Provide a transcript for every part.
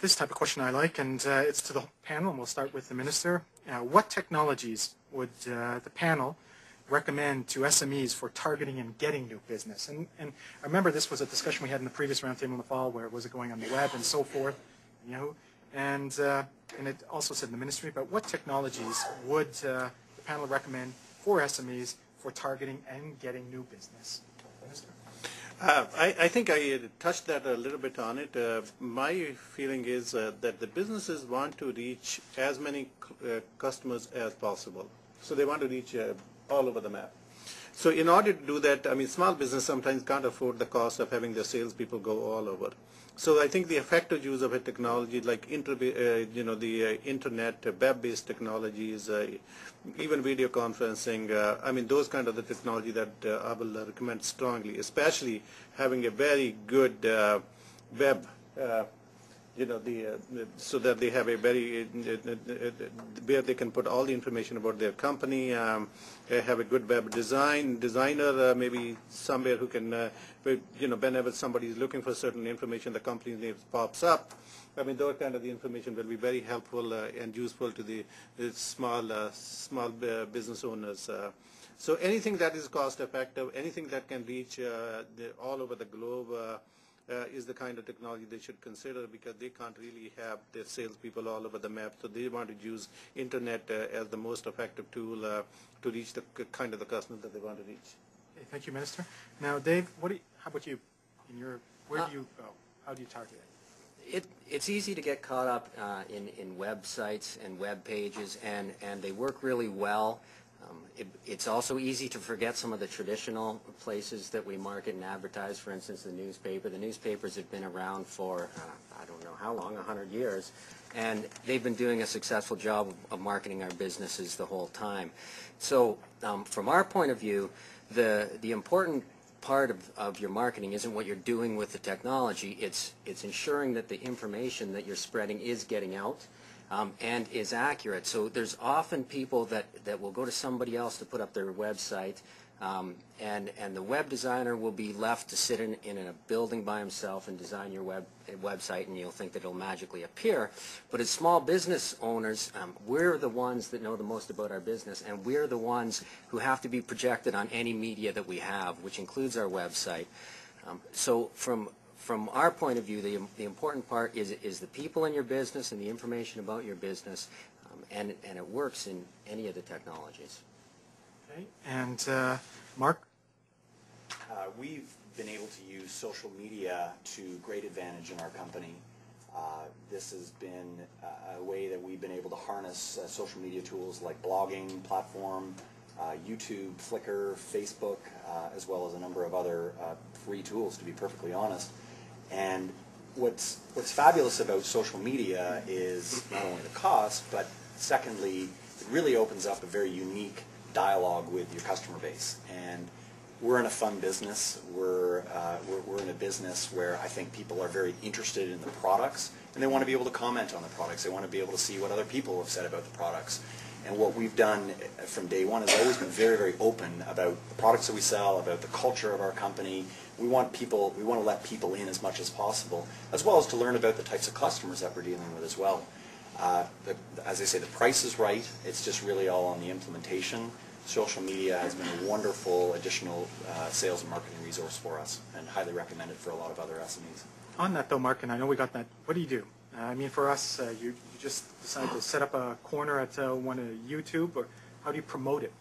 This type of question I like, and it's to the panel, and we'll start with the Minister. What technologies would the panel recommend to SMEs for targeting and getting new business? And I remember this was a discussion we had in the previous roundtable in the fall, where was it going on the web and so forth, you know, and it also said in the ministry, but what technologies would the panel recommend for SMEs for targeting and getting new business? Minister? I think I touched that a little bit on it. My feeling is that the businesses want to reach as many customers as possible. So they want to reach all over the map. So in order to do that, I mean, small business sometimes can't afford the cost of having their salespeople go all over. So I think the effective use of a technology like the internet, web-based technologies, even video conferencing, I mean, those kind of the technology that I will recommend strongly, especially having a very good web, so that they have a very, where they can put all the information about their company, have a good web designer, maybe somewhere who can, whenever somebody is looking for certain information, the company's name pops up. I mean, those kind of the information will be very helpful and useful to the small business owners. So anything that is cost effective, anything that can reach all over the globe, is the kind of technology they should consider, because they can't really have their salespeople all over the map. So they want to use internet as the most effective tool to reach the kind of the customers that they want to reach. Okay, thank you, Minister. Now, Dave, how about you? Where do you go? How do you target it? It's easy to get caught up in websites and web pages, and they work really well. It's also easy to forget some of the traditional places that we market and advertise, for instance, the newspaper. The newspapers have been around for, I don't know how long, 100 years, and they've been doing a successful job of marketing our businesses the whole time. So from our point of view, the important part of your marketing isn't what you're doing with the technology. It's ensuring that the information that you're spreading is getting out and is accurate. So there's often people that will go to somebody else to put up their website, and the web designer will be left to sit in a building by himself and design your website, and you'll think that it'll magically appear. But as small business owners, we're the ones that know the most about our business, and we're the ones who have to be projected on any media that we have, which includes our website. So from our point of view, the important part is the people in your business and the information about your business, and it works in any of the technologies. Okay, and Mark? We've been able to use social media to great advantage in our company. This has been a way that we've been able to harness social media tools like blogging platform, YouTube, Flickr, Facebook, as well as a number of other free tools, to be perfectly honest. And what's fabulous about social media is not only the cost, but secondly, it really opens up a very unique dialogue with your customer base. And we're in a fun business. We're in a business where I think people are very interested in the products, and they want to be able to comment on the products. They want to be able to see what other people have said about the products. And what we've done from day one has always been very, very open about the products that we sell, about the culture of our company. We want to let people in as much as possible, as well as to learn about the types of customers that we're dealing with as well. As I say, the price is right. It's just really all on the implementation. Social media has been a wonderful additional sales and marketing resource for us, and highly recommend it for a lot of other SMEs. On that though, Mark, and I know we got that, what do you do? I mean, for us, you just decide to set up a corner at one of YouTube, or how do you promote it?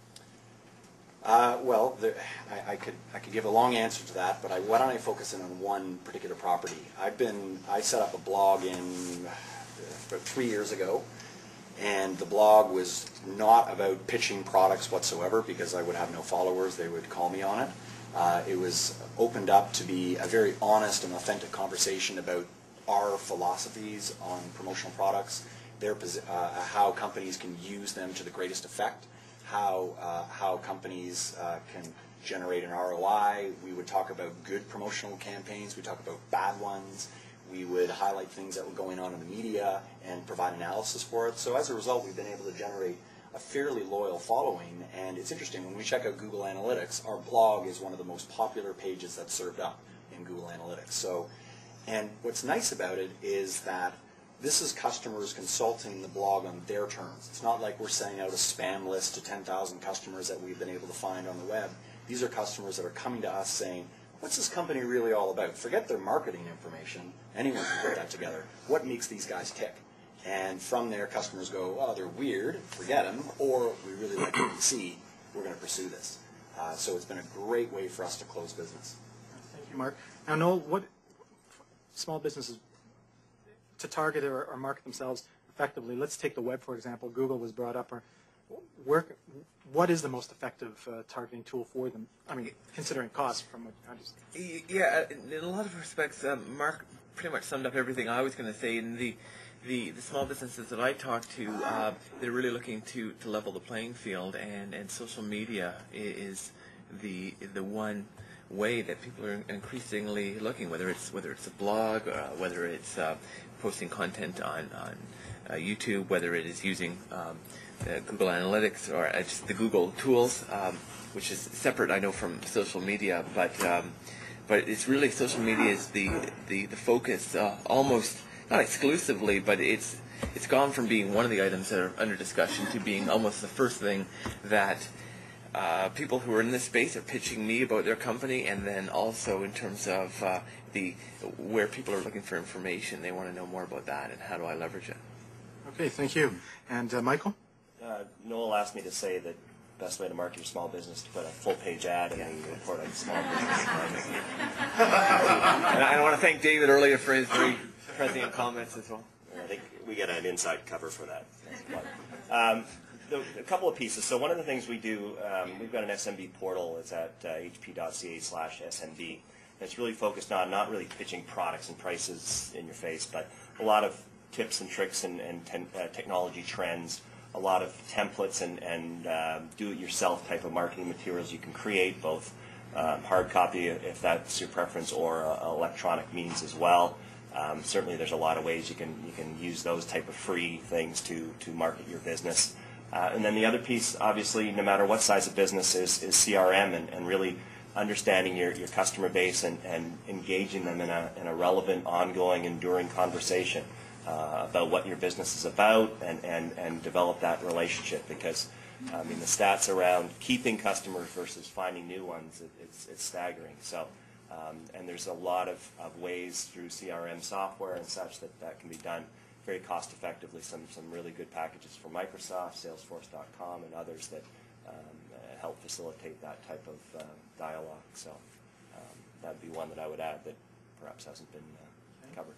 Well, I could give a long answer to that, but why don't I focus in on one particular property? I set up a blog about 3 years ago, and the blog was not about pitching products whatsoever, because I would have no followers. They would call me on it. It was opened up to be a very honest and authentic conversation about our philosophies on promotional products, how companies can use them to the greatest effect, how companies can generate an ROI. We would talk about good promotional campaigns. We talk about bad ones. We would highlight things that were going on in the media and provide analysis for it. So as a result, we've been able to generate a fairly loyal following. And it's interesting, when we check out Google Analytics, our blog is one of the most popular pages that's served up in Google Analytics. And what's nice about it is that This is customers consulting the blog on their terms. It's not like we're sending out a spam list to 10,000 customers that we've been able to find on the web. These are customers that are coming to us saying, what's this company really all about? Forget their marketing information. Anyone can put that together. What makes these guys tick? And from there, customers go, oh, they're weird, forget them, or we really like what we see, we're going to pursue this. So it's been a great way for us to close business. Thank you, Mark. Now, Noel, what small businesses to target or market themselves effectively? Let's take the web, for example. Google was brought up. What is the most effective targeting tool for them? I mean, considering cost from what I just... Yeah, in a lot of respects, Mark pretty much summed up everything I was going to say. In the small businesses that I talk to, they're really looking to level the playing field, and social media is the one way that people are increasingly looking, whether it's a blog, whether it's posting content on YouTube, whether it is using Google Analytics or just the Google tools, which is separate, I know, from social media, but it's really social media is the focus, almost not exclusively, but it's gone from being one of the items that are under discussion to being almost the first thing that people who are in this space are pitching me about their company, and then also in terms of where people are looking for information, they want to know more about that and how do I leverage it. Okay, thank you. And Michael? Noel asked me to say that the best way to market your small business is to put a full-page ad in the report on small business. And I want to thank David earlier for his very prescient comments as well. I think we get an inside cover for that. A couple of pieces. So one of the things we do, we've got an SMB portal. It's at hp.ca/SMB. It's really focused on not really pitching products and prices in your face, but a lot of tips and tricks and technology trends, a lot of templates and do-it-yourself type of marketing materials you can create, both hard copy if that's your preference, or electronic means as well. Certainly there's a lot of ways you can use those type of free things to market your business. And then the other piece, obviously, no matter what size of business, is CRM and really understanding your customer base and engaging them in a relevant, ongoing, enduring conversation about what your business is about and develop that relationship. Because, I mean, the stats around keeping customers versus finding new ones, it's staggering. So, and there's a lot of ways through CRM software and such that can be done very cost effectively. Some really good packages from Microsoft, Salesforce.com, and others that help facilitate that type of dialogue. So that would be one that I would add that perhaps hasn't been covered.